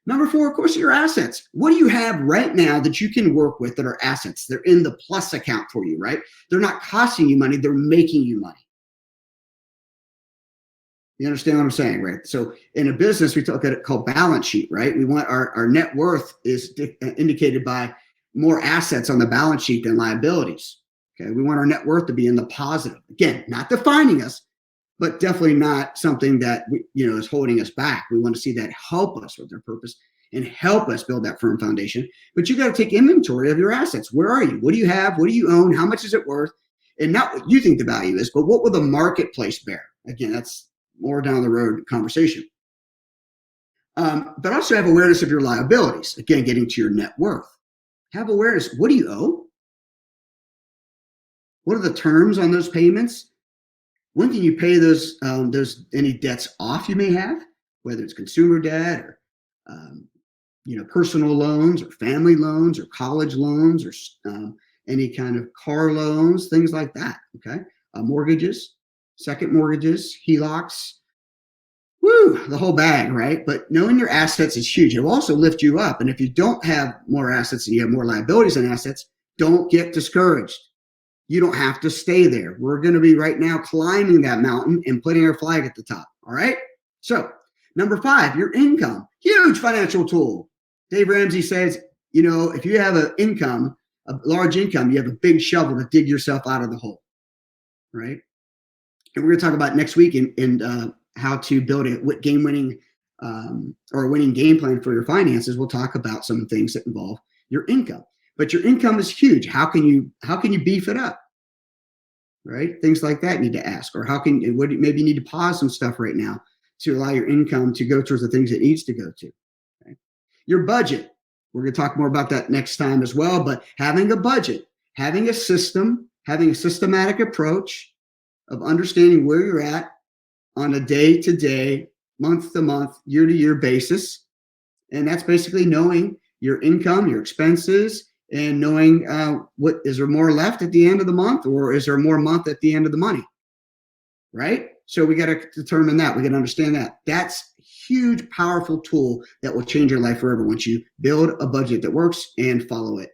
Number four, of course, are your assets. What do you have right now that you can work with that are assets? They're in the plus account for you, right? They're not costing you money, they're making you money. You understand what I'm saying, right? So in a business, we look at it called balance sheet, right? We want our net worth is indicated by more assets on the balance sheet than liabilities. Okay, we want our net worth to be in the positive. Again, not defining us, but definitely not something that is holding us back. We want to see that help us with our purpose and help us build that firm foundation. But you got to take inventory of your assets. Where are you? What do you have? What do you own? How much is it worth? And not what you think the value is, but what will the marketplace bear? Again, that's more down the road conversation. But also have awareness of your liabilities. Again, getting to your net worth. Have awareness. What do you owe? What are the terms on those payments? When can you pay those any debts off you may have, whether it's consumer debt or personal loans or family loans or college loans or any kind of car loans, things like that. Okay, mortgages, second mortgages, HELOCs, the whole bag, right? But knowing your assets is huge. It will also lift you up. And if you don't have more assets and you have more liabilities than assets, don't get discouraged. You don't have to stay there. We're going to be right now climbing that mountain and putting our flag at the top. All right. So number 5, your income, huge financial tool. Dave Ramsey says, if you have a large income, you have a big shovel to dig yourself out of the hole. Right. And we're going to talk about next week in how to build a game-winning or a winning game plan for your finances. We'll talk about some things that involve your income. But your income is huge. How can you beef it up? Right? Things like that you need to ask. Or maybe you need to pause some stuff right now to allow your income to go towards the things it needs to go to. Okay? Your budget. We're going to talk more about that next time as well. But having a budget, having a system, having a systematic approach of understanding where you're at on a day-to-day, month-to-month, year-to-year basis. And that's basically knowing your income, your expenses, and knowing what is there more left at the end of the month, or is there more month at the end of the money, right? So we got to determine that. We got to understand that. That's a huge, powerful tool that will change your life forever once you build a budget that works and follow it.